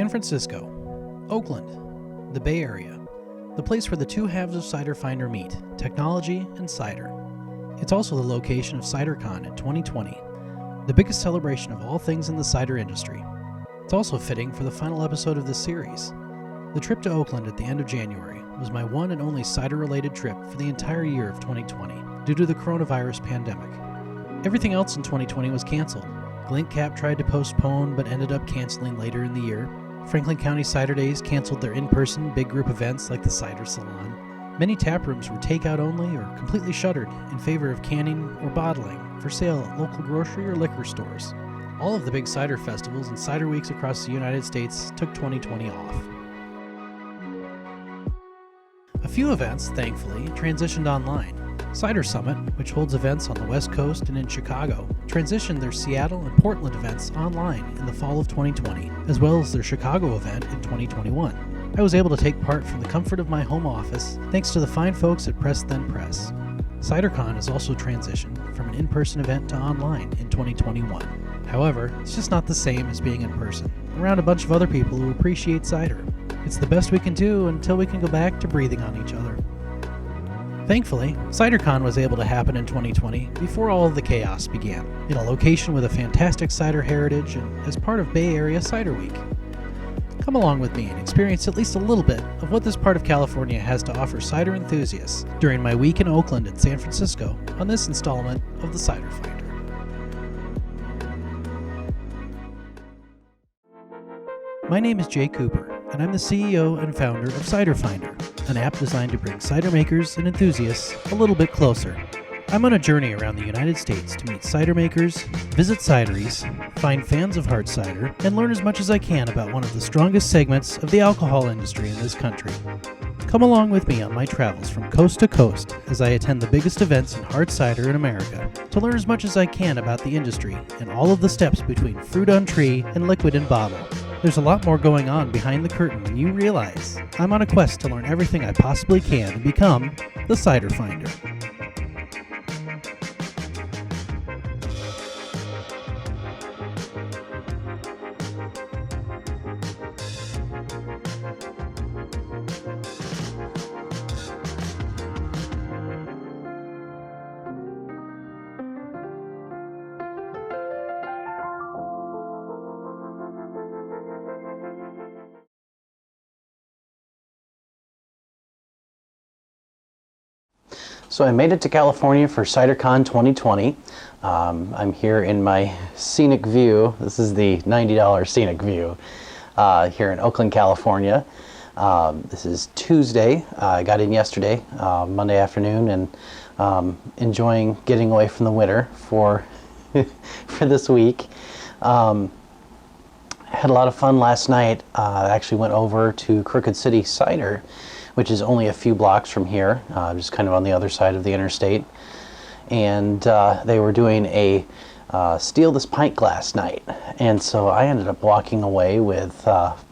San Francisco, Oakland, the Bay Area, the place where the two halves of Cider Finder meet, technology and cider. It's also the location of CiderCon in 2020, the biggest celebration of all things in the cider industry. It's also fitting for the final episode of this series. The trip to Oakland at the end of January was my one and only cider-related trip for the entire year of 2020 due to the coronavirus pandemic. Everything else in 2020 was canceled. Glint tried to postpone but ended up canceling later in the year. Franklin County Cider Days canceled their in-person big group events like the Cider Salon. Many tap rooms were takeout only or completely shuttered in favor of canning or bottling for sale at local grocery or liquor stores. All of the big cider festivals and cider weeks across the United States took 2020 off. A few events, thankfully, transitioned online. Cider Summit, which holds events on the West Coast and in Chicago, transitioned their Seattle and Portland events online in the fall of 2020, as well as their Chicago event in 2021. I was able to take part from the comfort of my home office thanks to the fine folks at Press Then Press. CiderCon has also transitioned from an in-person event to online in 2021. However, it's just not the same as being in person, around a bunch of other people who appreciate cider. It's the best we can do until we can go back to breathing on each other. Thankfully, CiderCon was able to happen in 2020 before all of the chaos began, in a location with a fantastic cider heritage and as part of Bay Area Cider Week. Come along with me and experience at least a little bit of what this part of California has to offer cider enthusiasts during my week in Oakland and San Francisco on this installment of the Cider Finder. My name is Jay Cooper, and I'm the CEO and founder of Cider Finder, an app designed to bring cider makers and enthusiasts a little bit closer. I'm on a journey around the United States to meet cider makers, visit cideries, find fans of hard cider, and learn as much as I can about one of the strongest segments of the alcohol industry in this country. Come along with me on my travels from coast to coast as I attend the biggest events in hard cider in America to learn as much as I can about the industry and all of the steps between fruit on tree and liquid in bottle. There's a lot more going on behind the curtain than you realize. I'm on a quest to learn everything I possibly can and become the Cider Finder. So I made it to California for CiderCon 2020. I'm here in my scenic view. This is the $90 scenic view here in Oakland, California. This is Tuesday. I got in yesterday, Monday afternoon, and enjoying getting away from the winter for this week. Had a lot of fun last night. I actually went over to Crooked City Cider, which is only a few blocks from here, just kind of on the other side of the interstate. And they were doing a Steal This Pint Glass night. And so I ended up walking away with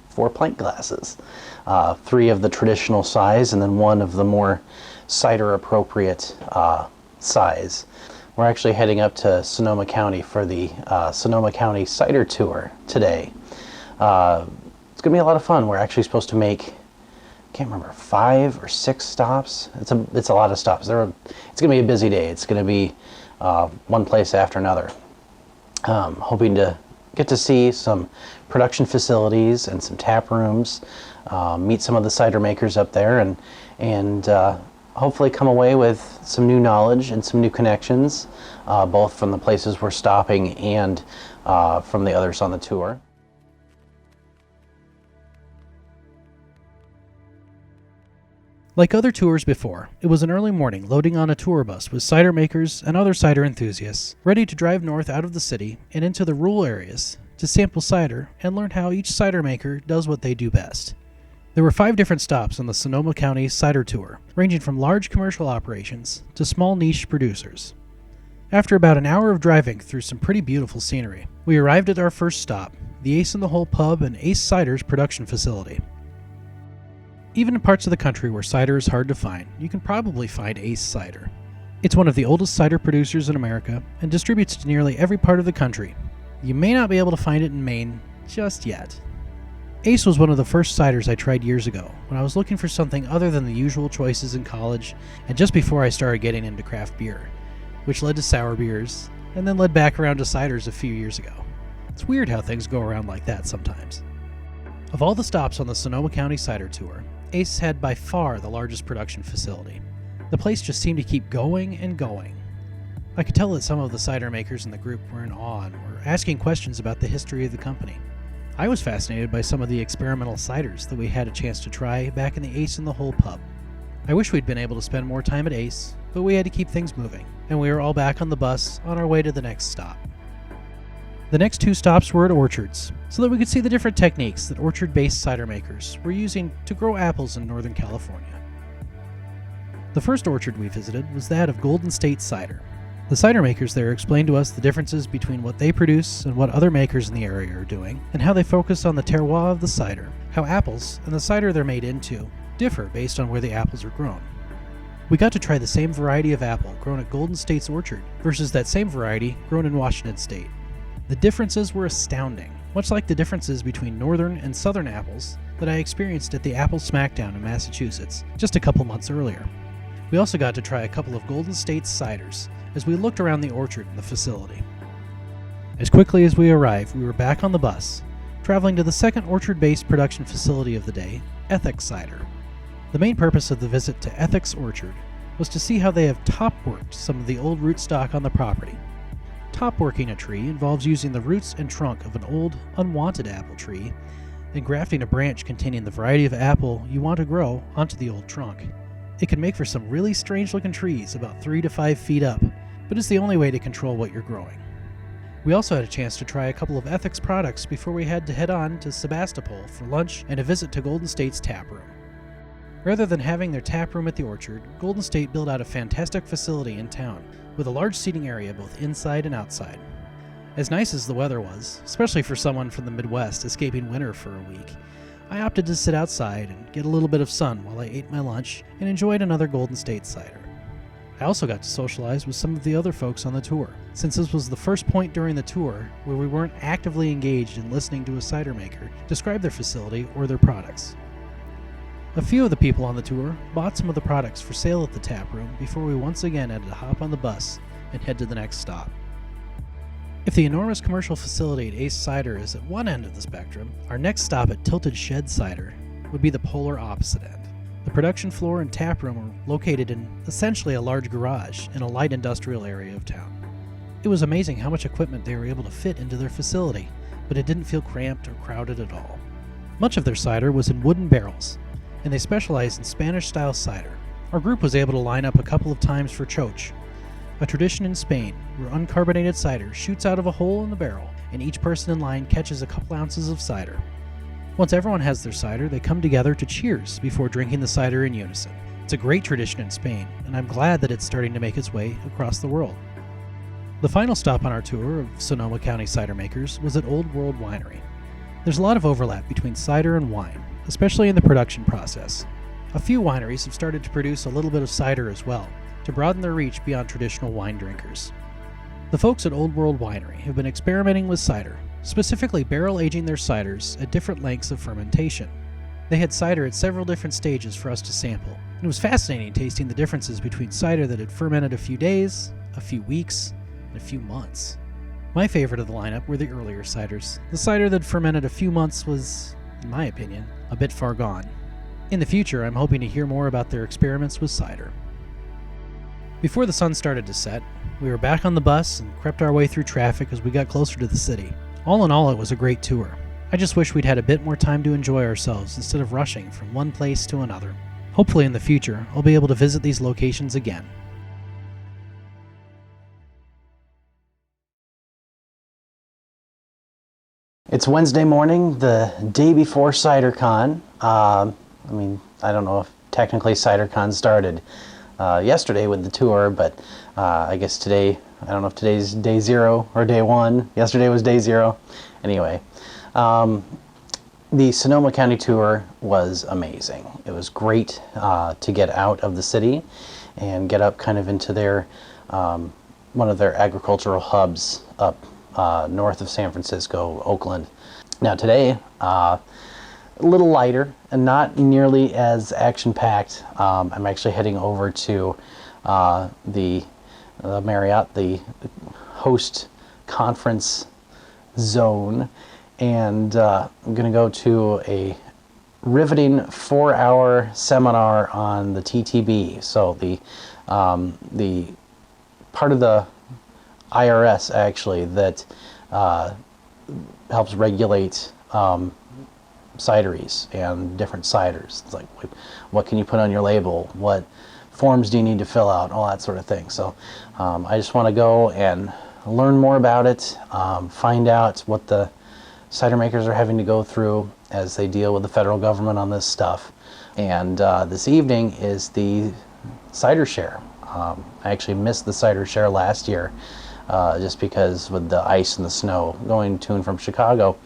4 pint glasses, 3 of the traditional size and then 1 of the more cider appropriate size. We're actually heading up to Sonoma County for the Sonoma County Cider Tour today. It's gonna be a lot of fun. We're actually supposed to make, can't remember, 5 or 6 stops. It's a lot of stops. It's gonna be a busy day. It's gonna be one place after another. Hoping to get to see some production facilities and some tap rooms, meet some of the cider makers up there, and hopefully come away with some new knowledge and some new connections, both from the places we're stopping and from the others on the tour. Like other tours before, it was an early morning loading on a tour bus with cider makers and other cider enthusiasts, ready to drive north out of the city and into the rural areas to sample cider and learn how each cider maker does what they do best. There were 5 different stops on the Sonoma County Cider Tour, ranging from large commercial operations to small niche producers. After about an hour of driving through some pretty beautiful scenery, we arrived at our first stop, the Ace in the Hole Pub and Ace Cider's production facility. Even in parts of the country where cider is hard to find, you can probably find Ace Cider. It's one of the oldest cider producers in America and distributes to nearly every part of the country. You may not be able to find it in Maine just yet. Ace was one of the first ciders I tried years ago when I was looking for something other than the usual choices in college and just before I started getting into craft beer, which led to sour beers and then led back around to ciders a few years ago. It's weird how things go around like that sometimes. Of all the stops on the Sonoma County Cider Tour, Ace had by far the largest production facility. The place just seemed to keep going and going. I could tell that some of the cider makers in the group were in awe and were asking questions about the history of the company. I was fascinated by some of the experimental ciders that we had a chance to try back in the Ace in the Hole pub. I wish we'd been able to spend more time at Ace, but we had to keep things moving, and we were all back on the bus on our way to the next stop. The next 2 stops were at orchards, so that we could see the different techniques that orchard-based cider makers were using to grow apples in Northern California. The first orchard we visited was that of Golden State Cider. The cider makers there explained to us the differences between what they produce and what other makers in the area are doing, and how they focus on the terroir of the cider, how apples and the cider they're made into differ based on where the apples are grown. We got to try the same variety of apple grown at Golden State's orchard versus that same variety grown in Washington State. The differences were astounding, much like the differences between northern and southern apples that I experienced at the Apple Smackdown in Massachusetts just a couple months earlier. We also got to try a couple of Golden State ciders as we looked around the orchard and the facility. As quickly as we arrived, we were back on the bus, traveling to the second orchard-based production facility of the day, Ethics Cider. The main purpose of the visit to Ethics Orchard was to see how they have top-worked some of the old rootstock on the property. Top-working a tree involves using the roots and trunk of an old, unwanted apple tree and grafting a branch containing the variety of apple you want to grow onto the old trunk. It can make for some really strange-looking trees about 3 to 5 feet up, but it's the only way to control what you're growing. We also had a chance to try a couple of Ethics products before we had to head on to Sebastopol for lunch and a visit to Golden State's tap room. Rather than having their tap room at the orchard, Golden State built out a fantastic facility in town with a large seating area both inside and outside. As nice as the weather was, especially for someone from the Midwest escaping winter for a week, I opted to sit outside and get a little bit of sun while I ate my lunch and enjoyed another Golden State cider. I also got to socialize with some of the other folks on the tour, since this was the first point during the tour where we weren't actively engaged in listening to a cider maker describe their facility or their products. A few of the people on the tour bought some of the products for sale at the tap room before we once again had to hop on the bus and head to the next stop. If the enormous commercial facility at Ace Cider is at one end of the spectrum, our next stop at Tilted Shed Cider would be the polar opposite end. The production floor and tap room are located in essentially a large garage in a light industrial area of town. It was amazing how much equipment they were able to fit into their facility, but it didn't feel cramped or crowded at all. Much of their cider was in wooden barrels, and they specialized in Spanish-style cider. Our group was able to line up a couple of times for choch, a tradition in Spain where uncarbonated cider shoots out of a hole in the barrel, and each person in line catches a couple ounces of cider. Once everyone has their cider, they come together to cheers before drinking the cider in unison. It's a great tradition in Spain, and I'm glad that it's starting to make its way across the world. The final stop on our tour of Sonoma County cider makers was at Old World Winery. There's a lot of overlap between cider and wine, especially in the production process. A few wineries have started to produce a little bit of cider as well, to broaden their reach beyond traditional wine drinkers. The folks at Old World Winery have been experimenting with cider, specifically barrel aging their ciders at different lengths of fermentation. They had cider at several different stages for us to sample, and it was fascinating tasting the differences between cider that had fermented a few days, a few weeks, and a few months. My favorite of the lineup were the earlier ciders. The cider that fermented a few months was, in my opinion, a bit far gone. In the future, I'm hoping to hear more about their experiments with cider. Before the sun started to set, we were back on the bus and crept our way through traffic as we got closer to the city. All in all, it was a great tour. I just wish we'd had a bit more time to enjoy ourselves instead of rushing from one place to another. Hopefully in the future, I'll be able to visit these locations again. It's Wednesday morning, the day before CiderCon. I don't know if technically CiderCon started yesterday with the tour, but I guess today, I don't know if today's day 0 or day 1. Yesterday was day 0. Anyway, the Sonoma County tour was amazing. It was great to get out of the city and get up kind of into their one of their agricultural hubs up north of San Francisco, Oakland. Now today, a little lighter and not nearly as action-packed. I'm actually heading over to the Marriott, the host conference zone, and I'm going to go to a riveting 4-hour seminar on the TTB. So the part of the IRS actually that helps regulate cideries and different ciders. It's like, what can you put on your label? What forms do you need to fill out? All that sort of thing. So I just want to go and learn more about it, find out what the cider makers are having to go through as they deal with the federal government on this stuff. And this evening is the cider share. I actually missed the cider share last year just because with the ice and the snow going to and from Chicago.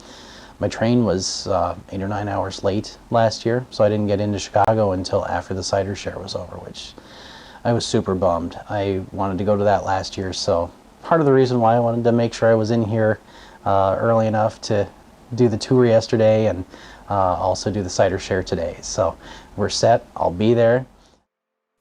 My train was 8 or 9 hours late last year, so I didn't get into Chicago until after the cider share was over, which I was super bummed. I wanted to go to that last year, so part of the reason why I wanted to make sure I was in here early enough to do the tour yesterday and also do the cider share today. So we're set. I'll be there.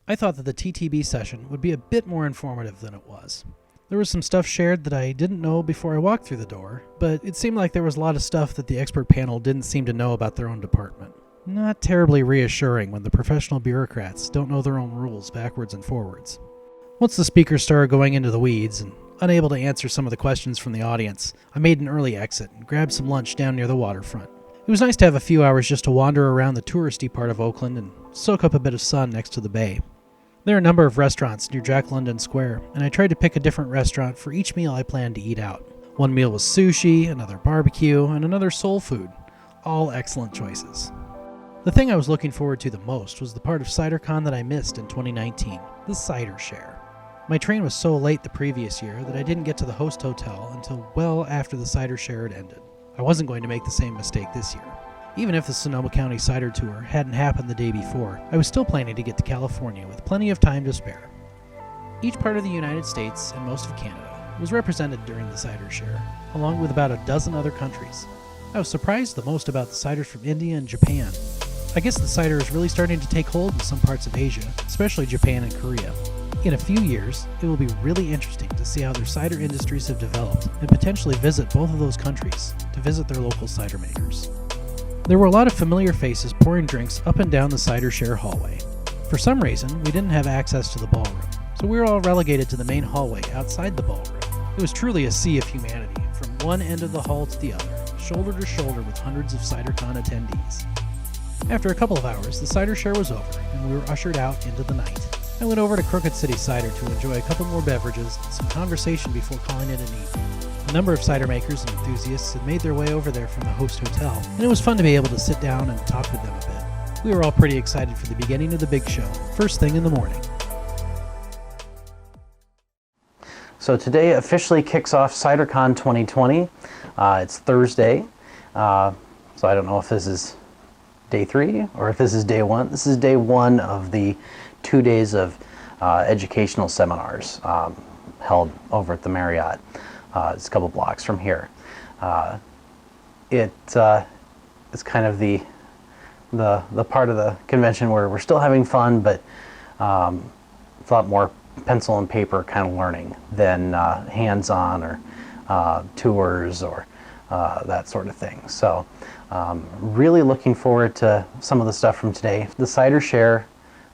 I thought that the TTB session would be a bit more informative than it was. There was some stuff shared that I didn't know before I walked through the door, but it seemed like there was a lot of stuff that the expert panel didn't seem to know about their own department. Not terribly reassuring when the professional bureaucrats don't know their own rules backwards and forwards. Once the speakers started going into the weeds and unable to answer some of the questions from the audience, I made an early exit and grabbed some lunch down near the waterfront. It was nice to have a few hours just to wander around the touristy part of Oakland and soak up a bit of sun next to the bay. There are a number of restaurants near Jack London Square, and I tried to pick a different restaurant for each meal I planned to eat out. One meal was sushi, another barbecue, and another soul food. All excellent choices. The thing I was looking forward to the most was the part of CiderCon that I missed in 2019, the cider share. My train was so late the previous year that I didn't get to the host hotel until well after the cider share had ended. I wasn't going to make the same mistake this year. Even if the Sonoma County Cider Tour hadn't happened the day before, I was still planning to get to California with plenty of time to spare. Each part of the United States and most of Canada was represented during the cider share, along with about a dozen other countries. I was surprised the most about the ciders from India and Japan. I guess the cider is really starting to take hold in some parts of Asia, especially Japan and Korea. In a few years, it will be really interesting to see how their cider industries have developed and potentially visit both of those countries to visit their local cider makers. There were a lot of familiar faces pouring drinks up and down the cider share hallway. For some reason, we didn't have access to the ballroom, so we were all relegated to the main hallway outside the ballroom. It was truly a sea of humanity, from one end of the hall to the other, shoulder to shoulder with hundreds of CiderCon attendees. After a couple of hours, the cider share was over, and we were ushered out into the night. I went over to Crooked City Cider to enjoy a couple more beverages and some conversation before calling it an evening. A number of cider makers and enthusiasts had made their way over there from the host hotel, and it was fun to be able to sit down and talk with them a bit. We were all pretty excited for the beginning of the big show, first thing in the morning. So today officially kicks off CiderCon 2020. It's Thursday, so I don't know if this is day 3 or if this is day 1. This is day 1 of the 2 days of educational seminars held over at the Marriott. It's a couple blocks from here. It's kind of the part of the convention where we're still having fun, but it's a lot more pencil and paper kind of learning than hands-on or tours or that sort of thing. So really looking forward to some of the stuff from today. The cider share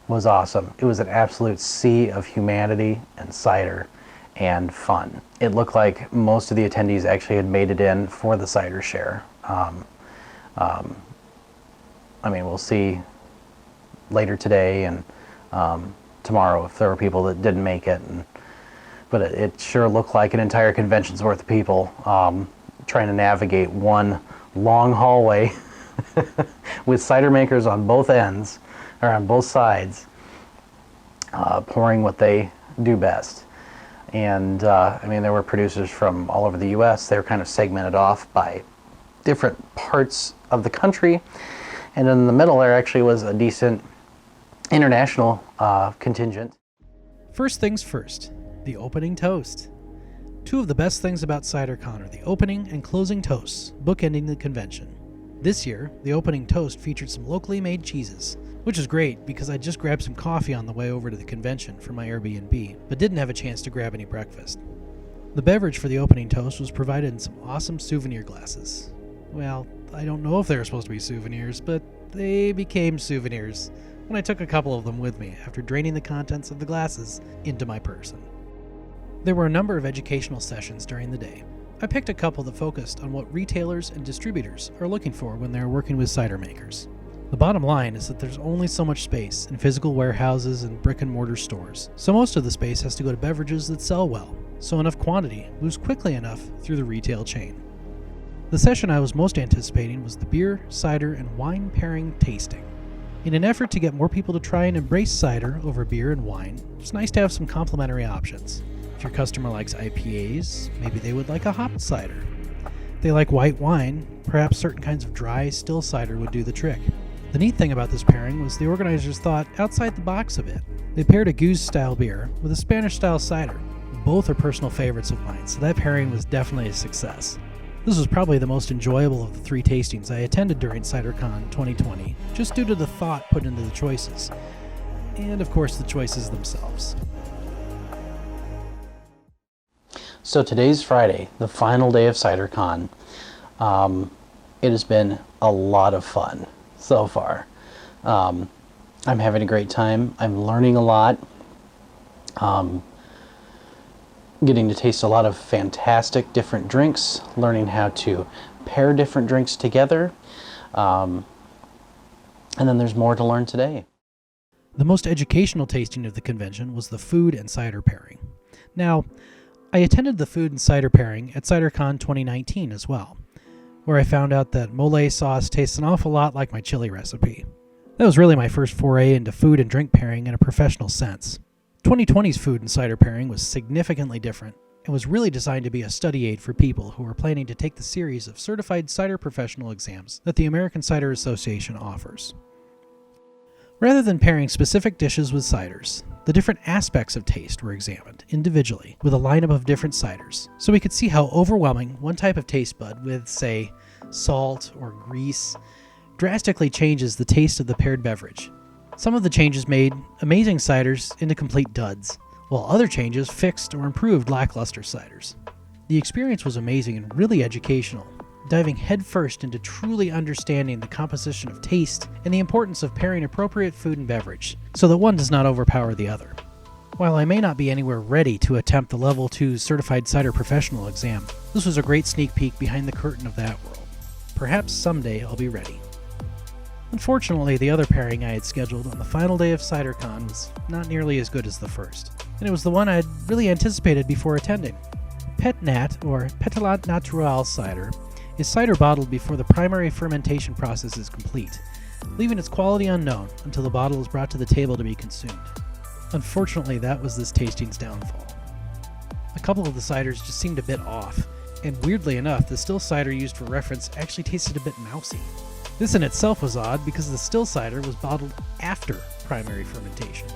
was awesome. It was an absolute sea of humanity and cider and fun. It looked like most of the attendees actually had made it in for the cider share. I mean, we'll see later today and tomorrow if there were people that didn't make it. But it sure looked like an entire convention's worth of people trying to navigate one long hallway with cider makers on both ends, or on both sides, pouring what they do best. And I mean, there were producers from all over the U.S. They were kind of segmented off by different parts of the country. And in the middle there actually was a decent international contingent. First things first, the opening toast. Two of the best things about CiderCon are the opening and closing toasts, bookending the convention. This year, the opening toast featured some locally made cheeses, which is great because I just grabbed some coffee on the way over to the convention for my Airbnb, but didn't have a chance to grab any breakfast. The beverage for the opening toast was provided in some awesome souvenir glasses. Well, I don't know if they were supposed to be souvenirs, but they became souvenirs when I took a couple of them with me after draining the contents of the glasses into my person. There were a number of educational sessions during the day. I picked a couple that focused on what retailers and distributors are looking for when they're working with cider makers. The bottom line is that there's only so much space in physical warehouses and brick-and-mortar stores, so most of the space has to go to beverages that sell well, so enough quantity moves quickly enough through the retail chain. The session I was most anticipating was the beer, cider, and wine pairing tasting. In an effort to get more people to try and embrace cider over beer and wine, it's nice to have some complementary options. If your customer likes IPAs, maybe they would like a hopped cider. If they like white wine, perhaps certain kinds of dry, still cider would do the trick. The neat thing about this pairing was the organizers thought outside the box a bit. They paired a Goose-style beer with a Spanish-style cider. Both are personal favorites of mine, so that pairing was definitely a success. This was probably the most enjoyable of the 3 tastings I attended during CiderCon 2020, just due to the thought put into the choices, and of course the choices themselves. So today's Friday, the final day of CiderCon. It has been a lot of fun so far. I'm having a great time. I'm learning a lot. Getting to taste a lot of fantastic different drinks, learning how to pair different drinks together. And then there's more to learn today. The most educational tasting of the convention was the food and cider pairing. Now, I attended the food and cider pairing at CiderCon 2019 as well, where I found out that mole sauce tastes an awful lot like my chili recipe. That was really my first foray into food and drink pairing in a professional sense. 2020's food and cider pairing was significantly different and was really designed to be a study aid for people who were planning to take the series of certified cider professional exams that the American Cider Association offers. Rather than pairing specific dishes with ciders, the different aspects of taste were examined individually with a lineup of different ciders, so we could see how overwhelming one type of taste bud with, say, salt or grease drastically changes the taste of the paired beverage. Some of the changes made amazing ciders into complete duds, while other changes fixed or improved lackluster ciders. The experience was amazing and really educational, diving headfirst into truly understanding the composition of taste and the importance of pairing appropriate food and beverage, so that one does not overpower the other. While I may not be anywhere ready to attempt the Level 2 Certified Cider Professional exam, this was a great sneak peek behind the curtain of that world. Perhaps someday I'll be ready. Unfortunately, the other pairing I had scheduled on the final day of CiderCon was not nearly as good as the first, and it was the one I had really anticipated before attending. Pet Nat, or Pétillant Naturel cider, is cider bottled before the primary fermentation process is complete, leaving its quality unknown until the bottle is brought to the table to be consumed. Unfortunately, that was this tasting's downfall. A couple of the ciders just seemed a bit off, and weirdly enough, the still cider used for reference actually tasted a bit mousy. This in itself was odd because the still cider was bottled after primary fermentation.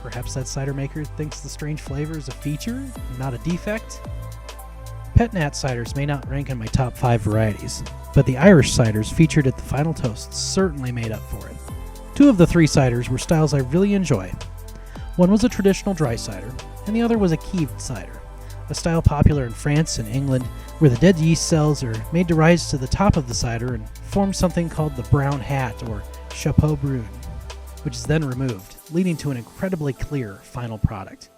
Perhaps that cider maker thinks the strange flavor is a feature, not a defect? Pet Nat ciders may not rank in my top 5 varieties, but the Irish ciders featured at the final toast certainly made up for it. 2 of the 3 ciders were styles I really enjoy. One was a traditional dry cider, and the other was a kieved cider, a style popular in France and England, where the dead yeast cells are made to rise to the top of the cider and form something called the brown hat or chapeau brun, which is then removed, leading to an incredibly clear final product.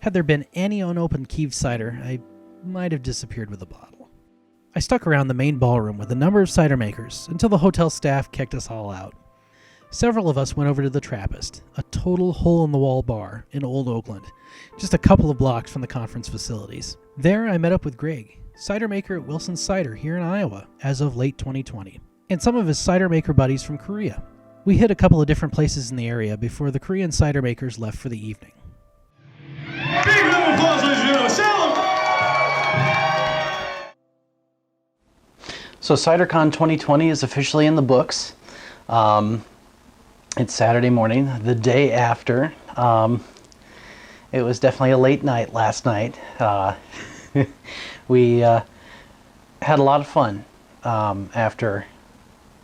Had there been any unopened kieved cider, I might have disappeared with the bottle. I stuck around the main ballroom with a number of cider makers until the hotel staff kicked us all out. Several of us went over to the Trappist, a total hole-in-the-wall bar in Old Oakland, just a couple of blocks from the conference facilities. There I met up with Greg, cider maker at Wilson Cider here in Iowa as of late 2020, and some of his cider maker buddies from Korea. We hit a couple of different places in the area before the Korean cider makers left for the evening. Big round of applause, ladies and gentlemen. Celebrate! So CiderCon 2020 is officially in the books. It's Saturday morning, the day after. It was definitely a late night last night. We had a lot of fun after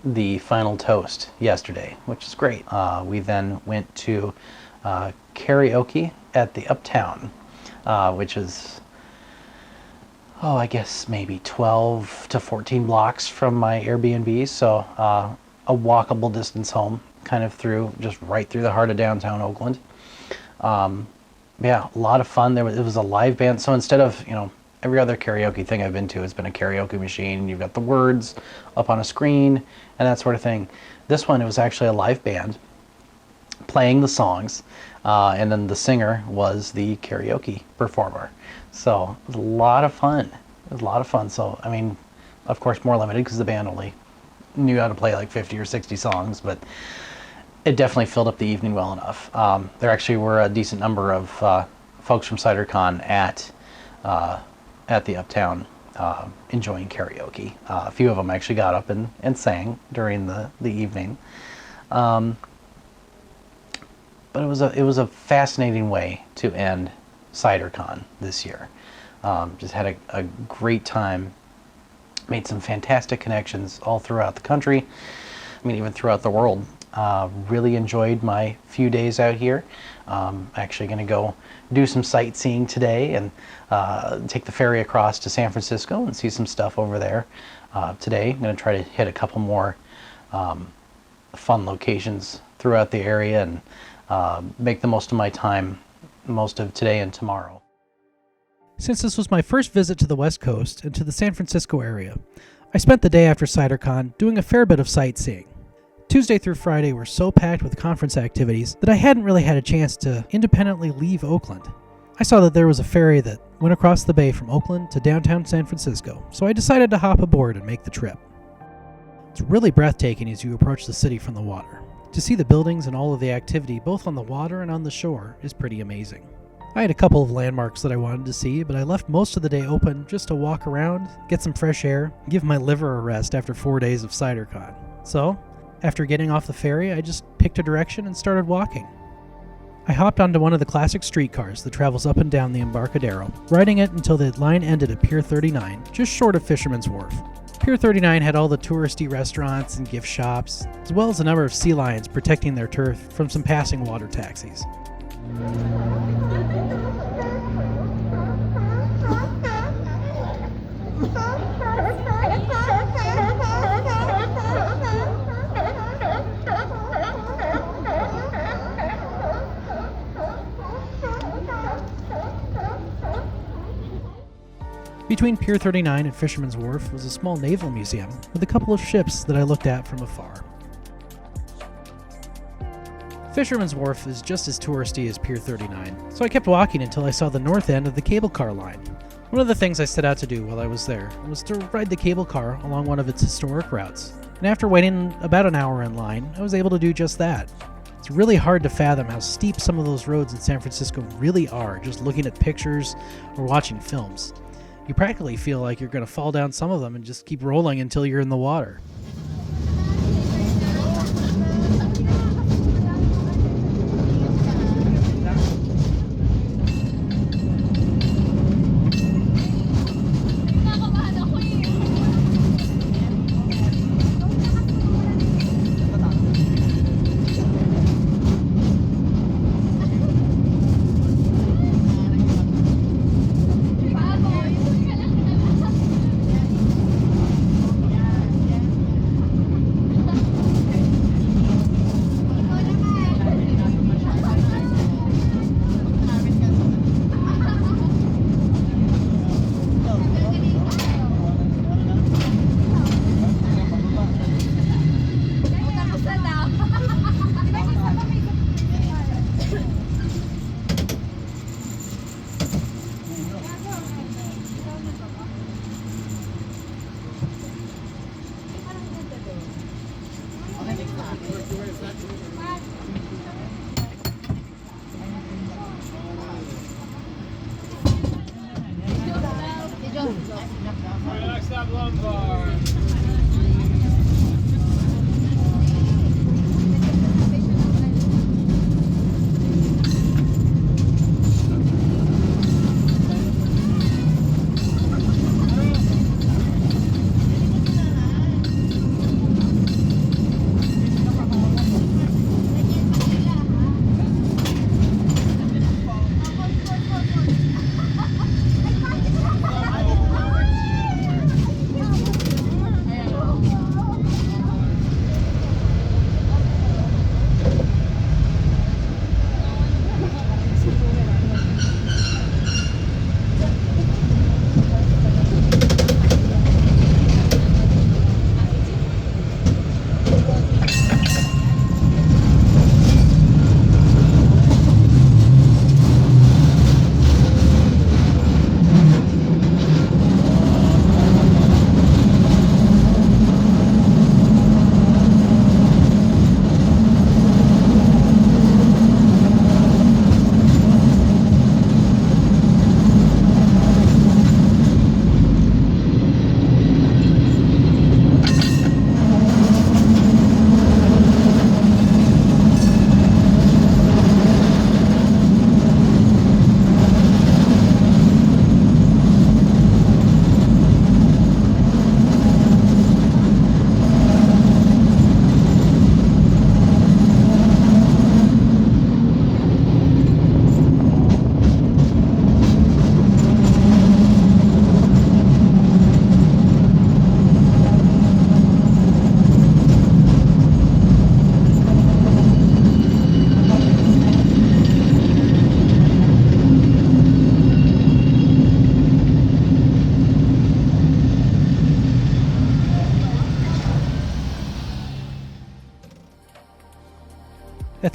the final toast yesterday, which is great. We then went to karaoke at the Uptown, which is, I guess maybe 12 to 14 blocks from my Airbnb, so a walkable distance home, kind of just right through the heart of downtown Oakland. Yeah, a lot of fun. It was a live band, so instead of, every other karaoke thing I've been to has been a karaoke machine. You've got the words up on a screen and that sort of thing. This one, it was actually a live band playing the songs, and then the singer was the karaoke performer. So it was a lot of fun. It was a lot of fun. So, I mean, of course, more limited because the band only knew how to play like 50 or 60 songs, but it definitely filled up the evening well enough. There actually were a decent number of folks from CiderCon at the Uptown enjoying karaoke. A few of them actually got up and sang during the evening. But it was a fascinating way to end CiderCon this year. Just had a great time. Made some fantastic connections all throughout the country. I mean, even throughout the world. Really enjoyed my few days out here. Actually going to go do some sightseeing today and take the ferry across to San Francisco and see some stuff over there. Today I'm going to try to hit a couple more fun locations throughout the area and make the most of my time, most of today and tomorrow. Since this was my first visit to the West Coast and to the San Francisco area, I spent the day after CiderCon doing a fair bit of sightseeing. Tuesday through Friday were so packed with conference activities that I hadn't really had a chance to independently leave Oakland. I saw that there was a ferry that went across the bay from Oakland to downtown San Francisco, so I decided to hop aboard and make the trip. It's really breathtaking as you approach the city from the water. To see the buildings and all of the activity both on the water and on the shore is pretty amazing. I had a couple of landmarks that I wanted to see, but I left most of the day open just to walk around, get some fresh air, and give my liver a rest after 4 days of CiderCon. So, after getting off the ferry, I just picked a direction and started walking. I hopped onto one of the classic streetcars that travels up and down the Embarcadero, riding it until the line ended at Pier 39, just short of Fisherman's Wharf. Pier 39 had all the touristy restaurants and gift shops, as well as a number of sea lions protecting their turf from some passing water taxis. Between Pier 39 and Fisherman's Wharf was a small naval museum with a couple of ships that I looked at from afar. Fisherman's Wharf is just as touristy as Pier 39, so I kept walking until I saw the north end of the cable car line. One of the things I set out to do while I was there was to ride the cable car along one of its historic routes, and after waiting about an hour in line, I was able to do just that. It's really hard to fathom how steep some of those roads in San Francisco really are just looking at pictures or watching films. You practically feel like you're going to fall down some of them and just keep rolling until you're in the water.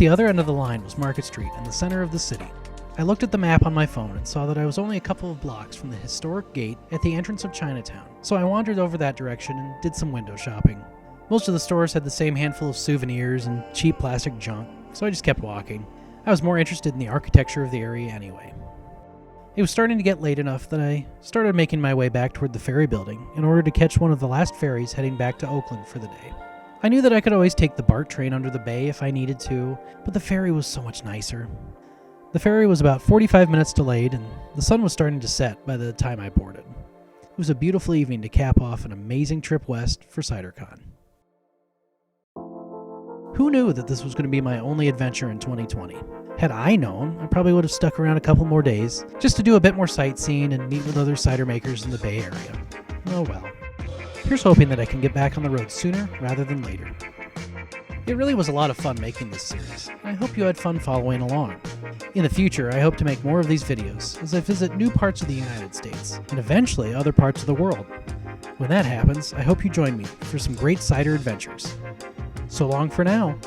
the other end of the line was Market Street in the center of the city. I looked at the map on my phone and saw that I was only a couple of blocks from the historic gate at the entrance of Chinatown, so I wandered over that direction and did some window shopping. Most of the stores had the same handful of souvenirs and cheap plastic junk, so I just kept walking. I was more interested in the architecture of the area anyway. It was starting to get late enough that I started making my way back toward the ferry building in order to catch one of the last ferries heading back to Oakland for the day. I knew that I could always take the BART train under the bay if I needed to, but the ferry was so much nicer. The ferry was about 45 minutes delayed, and the sun was starting to set by the time I boarded. It was a beautiful evening to cap off an amazing trip west for CiderCon. Who knew that this was going to be my only adventure in 2020? Had I known, I probably would have stuck around a couple more days, just to do a bit more sightseeing and meet with other cider makers in the Bay Area. Oh well. Here's hoping that I can get back on the road sooner rather than later. It really was a lot of fun making this series. I hope you had fun following along. In the future, I hope to make more of these videos as I visit new parts of the United States, and eventually other parts of the world. When that happens, I hope you join me for some great cider adventures. So long for now.